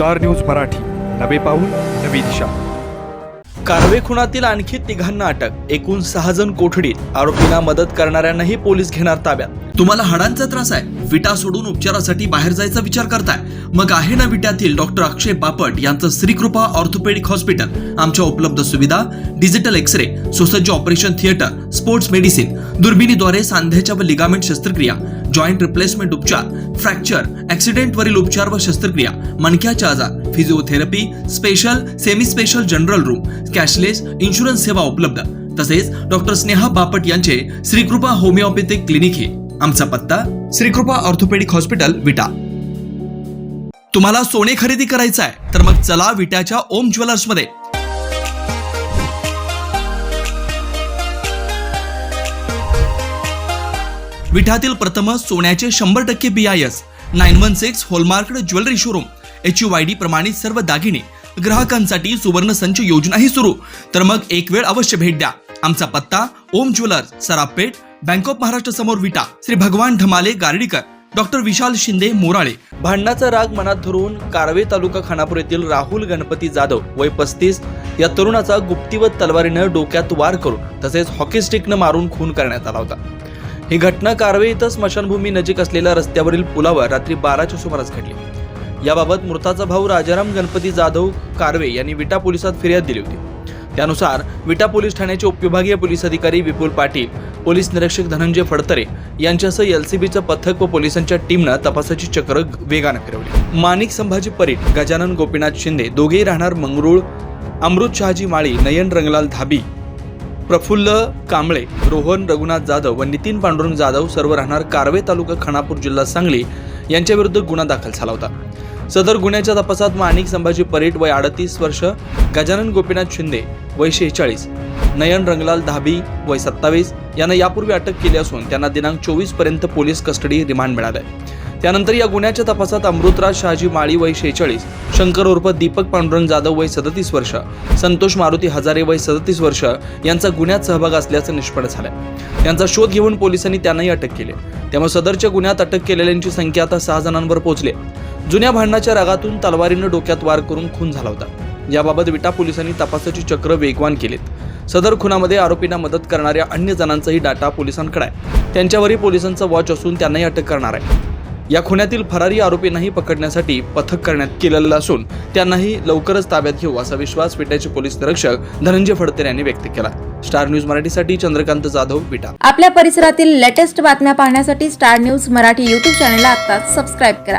Star news Marathi, नवे पाऊल नवी दिशा। कारवे खुनातील आणखी तिघांना अटक, एकूण 6 जण कोठडीत, आरोपींना मदत करणाऱ्यांनाही पोलीस घेणार ताब्यात। तुम्हाला हाडांचा त्रास आहे, विटा सोडून उपचारासाठी बाहेर जायचा विचार करताय, मग आहे ना विट्यातील डॉक्टर अक्षय बापट यांचं श्रीकृपा ऑर्थोपेडिक हॉस्पिटल। आमच्या उपलब्ध सुविधा डिजिटल एक्सरे, सुसज्ज ऑपरेशन थिएटर, स्पोर्ट्स मेडिसिन, दुर्बिणीद्वारे सांध्याच्या व लिगामेंट शस्त्रक्रिया, जॉइंट रिप्लेसमेंट उपचार, फ्रॅक्चर, ऍक्सिडेंट वरील उपचार व शस्त्रक्रिया, मणक्याचे आजार, physiotherapy, special, semi special general room, cashless insurance सेवा उपलब्ध। तसेच डॉक्टर स्नेहा बापट यांचे श्रीकृपा होमिओपॅथिक क्लिनिक हे। आमचा पत्ता श्रीकृपा ऑर्थोपेडिक हॉस्पिटल, विटा। तुम्हाला सोने खरेदी करायचं आहे तर मग चला विट्याच्या ओम ज्वेलर्स मध्ये। विट्यातील प्रथम सोन्याचे 100% BIS 916 हॉलमार्क्ड ज्वेलरी शोरूम, HUID प्रमाणित सर्व दागिने, ग्राहकांसाठी सुवर्ण संच योजनाही सुरू। तर मग एक वेळ अवश्य भेट द्या। आमचा पत्ता ओम ज्वेलर्स, सराफपेठ, बँक ऑफ महाराष्ट्र समोर, विटा। श्री भगवान ढमाले गार्डीकर, डॉक्टर विशाल शिंदे मोराळे। भांडणाचा राग मनात धरून कारवे तालुका खानापूर येथील राहुल गणपती जाधव वय 35 या तरुणाचा गुप्तीवत तलवारीनं डोक्यात वार करून तसेच हॉकी स्टिकनं मारून खून करण्यात आला होता। ही घटना कारवे इथं स्मशानभूमी नजीक असलेल्या रस्त्यावरील पुलावर रात्री 12च्या सुमारास घडली। याबाबत मृताचा भाऊ राजाराम गणपती जाधव कारवे यांनी विटा पोलिसात फिर्याद दिली होती। त्यानुसार विटा पोलीस ठाण्याचे उपविभागीय पोलीस अधिकारी विपुल पाटील, पोलीस निरीक्षक धनंजय फडतरे यांच्यासह LCBचं पथक व पोलिसांच्या टीमनं तपासाची चक्र वेगाने फिरवली। माणिक संभाजी परीट, गजानन गोपीनाथ शिंदे दोघेही राहणार मंगरुळ, अमृत शहाजी माळी, नयन रंगलाल धाबी, प्रफुल्ल कांबळे, रोहन रघुनाथ जाधव व नितीन पांडुरंग जाधव सर्व राहणार कारवे तालुका खानापूर जिल्हा सांगली यांच्या विरुद्ध गुन्हा दाखल झाला होता। सदर गुन्ह्याच्या तपासात माणिक संभाजी परीट वय 38 वर्ष, गजानन गोपीनाथ शिंदे वय 46, नयन रंगलाल धाबी वय 27 यांना यापूर्वी अटक केली असून त्यांना दिनांक 24 पर्यंत पोलीस कस्टडी रिमांड मिळाले। त्यानंतर या गुन्ह्याच्या तपासात अमृतराज शहाजी माळी वय 46, शंकर उर्फ दीपक पांडुरंग जाधव वय 37 वर्ष, संतोष मारुती हजारे वय 37 वर्ष यांचा गुन्ह्यात सहभाग असल्याचं निष्पन्न झालं। त्यांचा शोध घेऊन पोलिसांनी त्यांनाही अटक केली। त्यामुळे सदरच्या गुन्ह्यात अटक केलेल्यांची संख्या आता 6 जणांवर पोहोचली। जुन्या भांडणाच्या रागातून तलवारीनं डोक्यात वार करून खून झाला होता। याबाबत विटा पोलिसांनी तपासाची चक्र वेगवान केलीत। सदर खुनामध्ये आरोपींना मदत करणाऱ्या अन्य जणांचाही डाटा पोलिसांकडे आहे। त्यांच्यावरही पोलिसांचा वॉच असून त्यांनाही अटक करणार आहे। या खुन्यातील फरारी आरोपींनाही पकडण्यासाठी पथक करण्यात केलेलं असून त्यांनाही लवकरच ताब्यात घेऊ असा विश्वास विट्याचे पोलीस निरीक्षक धनंजय फडतरे यांनी व्यक्त केला। स्टार न्यूज मराठीसाठी चंद्रकांत जाधव, विटा। आपल्या परिसरातील लेटेस्ट बातम्या पाहण्यासाठी स्टार न्यूज मराठी YouTube चॅनलला आत्ताच सबस्क्राईब करा।